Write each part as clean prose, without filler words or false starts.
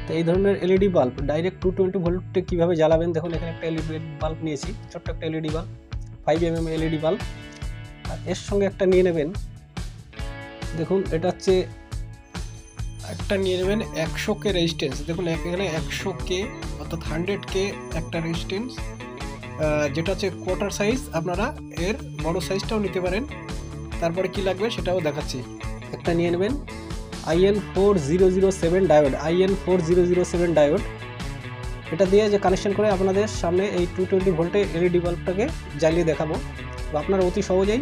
তো এই ধরনের এলইডি বাল্ব ডাইরেক্ট 220 ভোল্টে কীভাবে জ্বালাবেন, দেখুন এখানে একটা এলইডি বাল্ব নিয়েছি, ছোট্ট একটা LED bulb, 5mm LED bulb. আর এর সঙ্গে একটা নিয়ে নেবেন, দেখুন এটা হচ্ছে একটা নিয়ে নেবেন 100K রেজিস্ট্যান্স। দেখুন এখানে 100K অর্থাৎ 100K একটা রেজিস্ট্যান্স, যেটা হচ্ছে কোয়ার্টার সাইজ, আপনারা এর বড় সাইজটাও নিতে পারেন। তারপরে কি লাগবে সেটাও দেখাচ্ছি। একটা নিয়ে নেবেন IN4007 ডায়োড, IN4007 ডায়োড। এটা দিয়ে যে কানেকশন করে আপনাদের সামনে এই 220 ভোল্টে এলইডি বাল্বটাকে জ্বালিয়ে দেখাবো, বা আপনারা অতি সহজেই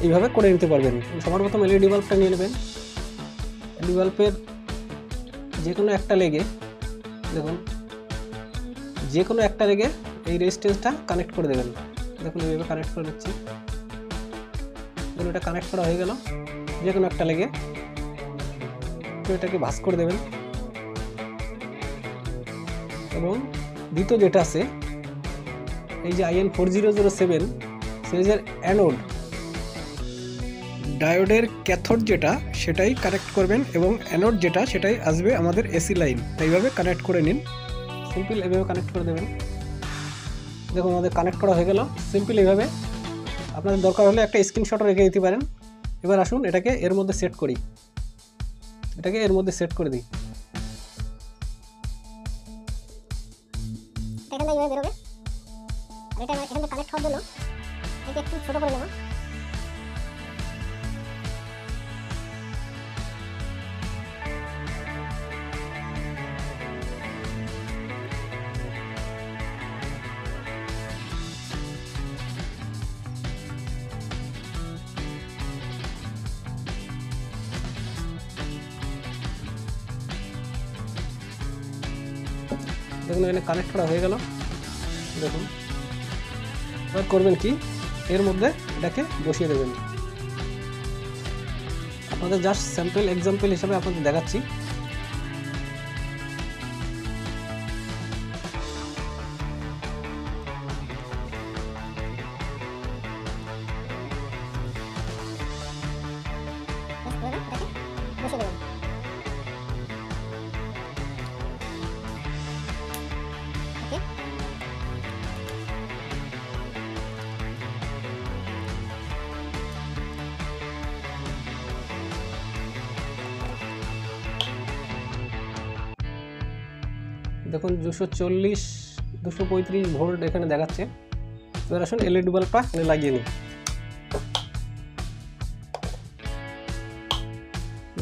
এইভাবে করে নিতে পারবেন। সবার প্রথম এলইডি বাল্বটা নিয়ে নেবেন, এলইডি বাল্বের যে কোনো একটা লেগে, দেখুন যে কোনো একটা লেগে এই রেজিস্ট্যান্সটা কানেক্ট করে দেবেন। দেখুন এইভাবে কানেক্ট করে নিচ্ছি, দেখুন এটা কানেক্ট করা হয়ে গেল। যে কোনো একটা লেগে তো এটাকে ভাঁজ করে দেবেন, এবং দ্বিতীয় যেটা আছে এই যে IN4007 সিরিজের অ্যানোড ডায়োডের ক্যাথোড যেটা সেটাই কানেক্ট করবেন, এবং অ্যানোড যেটা সেটাই আসবে আমাদের এসি লাইন। এইভাবে কানেক্ট করে নিন, সিম্পল এভাবে কানেক্ট করে দেবেন। দেখুন আমাদের কানেক্ট করা হয়ে গেল। সিম্পল এইভাবে আপনাদের দরকার হলে একটা স্ক্রিনশটও রেখে দিতে পারেন। এবার আসুন এটাকে এর মধ্যে সেট করি, এটাকে এর মধ্যে সেট করে দিই। এখান থেকে এইভাবে বেরোবে, এটা এখান থেকে কানেক্ট হওয়ার জন্য এটা একটু ছোট করে নেব। দেখুন এখানে কানেক্ট করা হয়ে গেল। দেখুন এবার করবেন কি, এর মধ্যে এটাকে বসিয়ে দেবেন। আপনাদের জাস্ট স্যাম্পল এক্সাম্পল হিসাবে আপনাদের দেখাচ্ছি। বসে দেবেন। ওকে, দেখুন 240 235 ভোল্ট এখানে দেখাচ্ছে। এবার আসুন এলইডি বাল্বটা এখানে লাগিয়ে নিই।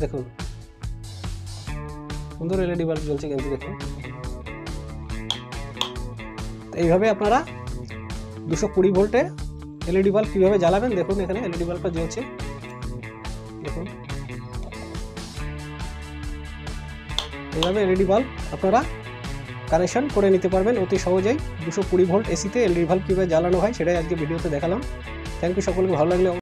দেখুন সুন্দর এলইডি বাল্ব জ্বলছে কিন্তু দেখুন। এইভাবে আপনারা 220 ভোল্টে এলইডি বাল্ব কীভাবে জ্বালাবেন, দেখুন এখানে এলইডি বাল্বটা জ্বলছে। দেখুন এইভাবে এলইডি বাল্ব আপনারা কানেকশন করে নিতে পারবেন অতি সহজেই। 220 ভোল্ট এসিতে এলইডি বাল্ব কীভাবে জ্বালানো হয় সেটাই আজকে ভিডিওতে দেখালাম। থ্যাংক ইউ, সকলকে ভালো লাগলে